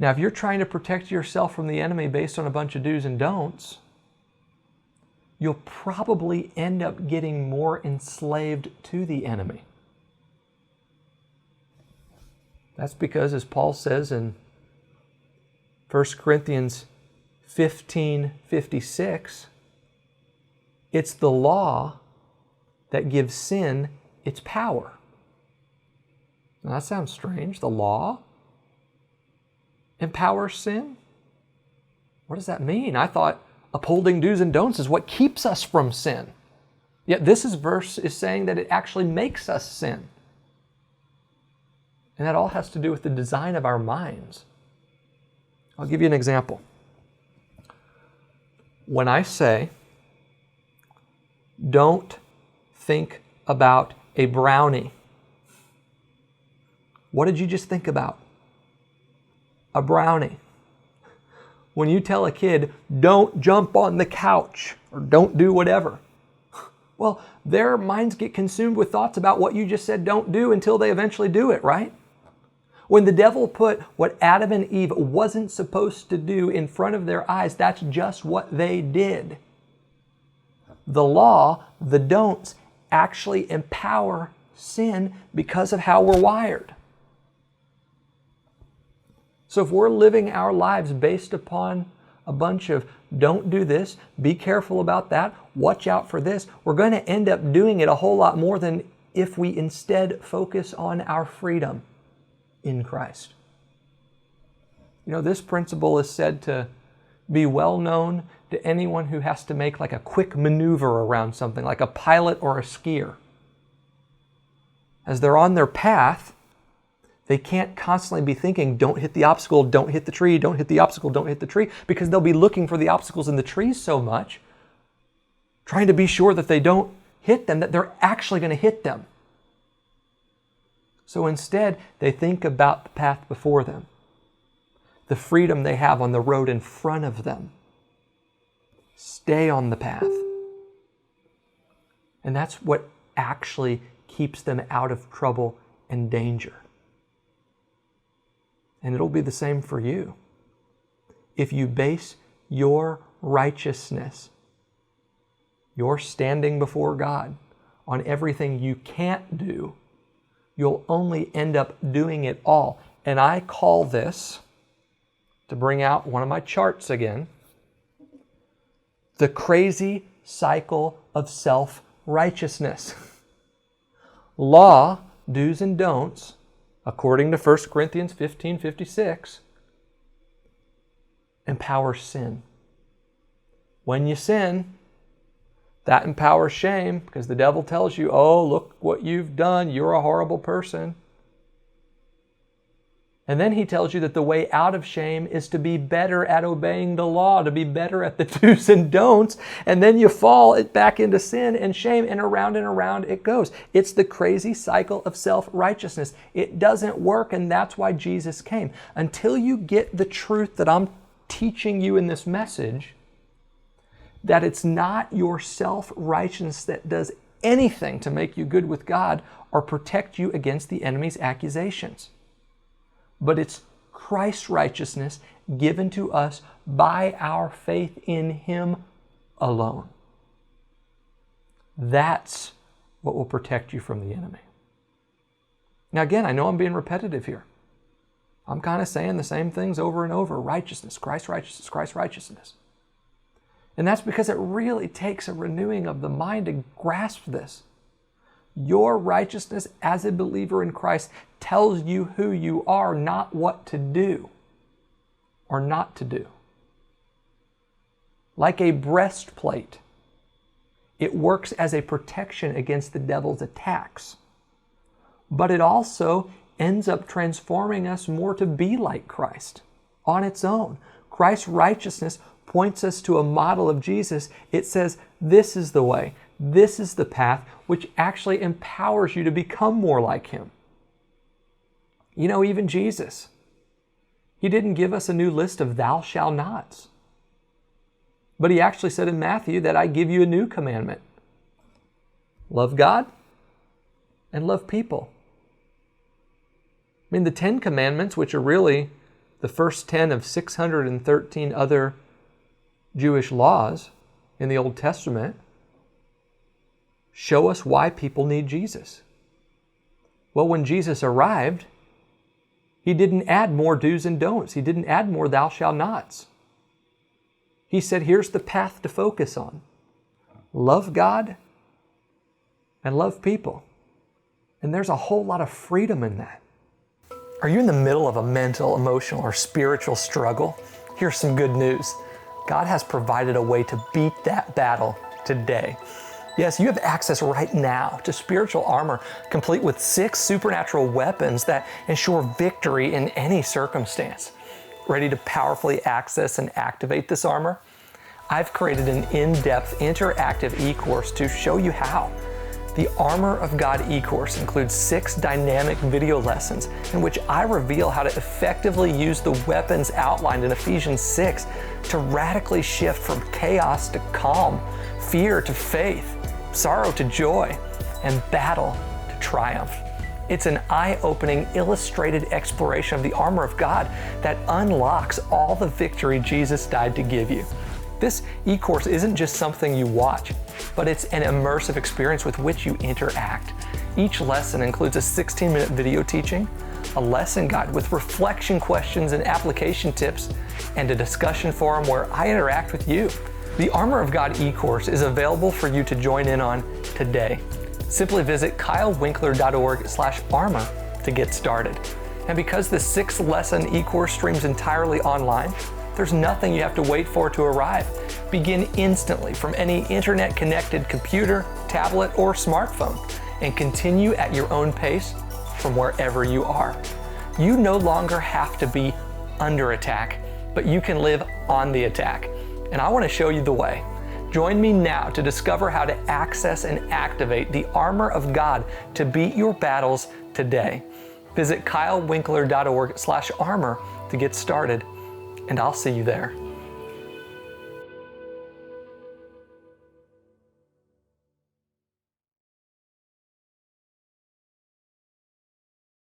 Now, if you're trying to protect yourself from the enemy based on a bunch of do's and don'ts, you'll probably end up getting more enslaved to the enemy. That's because, as Paul says in 1 Corinthians 15:56, it's the law that gives sin its power. Now, that sounds strange. The law empowers sin? What does that mean? I thought upholding do's and don'ts is what keeps us from sin. Yet this verse is saying that it actually makes us sin. And that all has to do with the design of our minds. I'll give you an example. When I say, don't think about a brownie, what did you just think about? A brownie. When you tell a kid, don't jump on the couch or don't do whatever, well, their minds get consumed with thoughts about what you just said don't do until they eventually do it, right? When the devil put what Adam and Eve wasn't supposed to do in front of their eyes, that's just what they did. The law, the don'ts, actually empower sin because of how we're wired. So if we're living our lives based upon a bunch of don't do this, be careful about that, watch out for this, we're going to end up doing it a whole lot more than if we instead focus on our freedom in Christ. You know, this principle is said to be well known to anyone who has to make like a quick maneuver around something, like a pilot or a skier. As they're on their path, they can't constantly be thinking, don't hit the obstacle, don't hit the tree, don't hit the obstacle, don't hit the tree, because they'll be looking for the obstacles in the trees so much, trying to be sure that they don't hit them, that they're actually going to hit them. So instead, they think about the path before them, the freedom they have on the road in front of them. Stay on the path. And that's what actually keeps them out of trouble and danger. And it'll be the same for you. If you base your righteousness, your standing before God, on everything you can't do, you'll only end up doing it all. And I call this, to bring out one of my charts again, the crazy cycle of self-righteousness. Law, do's and don'ts, according to 1 Corinthians 15:56, empowers sin. When you sin, that empowers shame, because the devil tells you, oh, look what you've done, you're a horrible person. And then he tells you that the way out of shame is to be better at obeying the law, to be better at the do's and don'ts, and then you fall back into sin and shame, and around it goes. It's the crazy cycle of self-righteousness. It doesn't work, and that's why Jesus came. Until you get the truth that I'm teaching you in this message, that it's not your self-righteousness that does anything to make you good with God or protect you against the enemy's accusations, but it's Christ's righteousness given to us by our faith in Him alone. That's what will protect you from the enemy. Now again, I know I'm being repetitive here. I'm kind of saying the same things over and over. Righteousness, Christ's righteousness, Christ's righteousness. And that's because it really takes a renewing of the mind to grasp this. Your righteousness as a believer in Christ tells you who you are, not what to do or not to do. Like a breastplate, it works as a protection against the devil's attacks. But it also ends up transforming us more to be like Christ on its own. Christ's righteousness points us to a model of Jesus. It says, this is the way, this is the path, which actually empowers you to become more like Him. You know, even Jesus, He didn't give us a new list of thou shalt nots. But He actually said in Matthew that I give you a new commandment. Love God and love people. I mean, the 10 Commandments, which are really the first 10 of 613 other Jewish laws in the Old Testament show us why people need Jesus. Well, when Jesus arrived, he didn't add more do's and don'ts. He didn't add more thou shalt nots. He said, here's the path to focus on. Love God and love people. And there's a whole lot of freedom in that. Are you in the middle of a mental, emotional, or spiritual struggle? Here's some good news. God has provided a way to beat that battle today. Yes, you have access right now to spiritual armor, complete with 6 supernatural weapons that ensure victory in any circumstance. Ready to powerfully access and activate this armor? I've created an in-depth interactive e-course to show you how. The Armor of God e-course includes 6 dynamic video lessons in which I reveal how to effectively use the weapons outlined in Ephesians 6 to radically shift from chaos to calm, fear to faith, sorrow to joy, and battle to triumph. It's an eye-opening, illustrated exploration of the armor of God that unlocks all the victory Jesus died to give you. This e-course isn't just something you watch, but it's an immersive experience with which you interact. Each lesson includes a 16-minute video teaching, a lesson guide with reflection questions and application tips, and a discussion forum where I interact with you. The Armor of God e-course is available for you to join in on today. Simply visit kylewinkler.org/armor to get started. And because the 6-lesson e-course streams entirely online, there's nothing you have to wait for to arrive. Begin instantly from any internet-connected computer, tablet, or smartphone, and continue at your own pace from wherever you are. You no longer have to be under attack, but you can live on the attack. And I want to show you the way. Join me now to discover how to access and activate the armor of God to beat your battles today. Visit kylewinkler.org/armor to get started, and I'll see you there.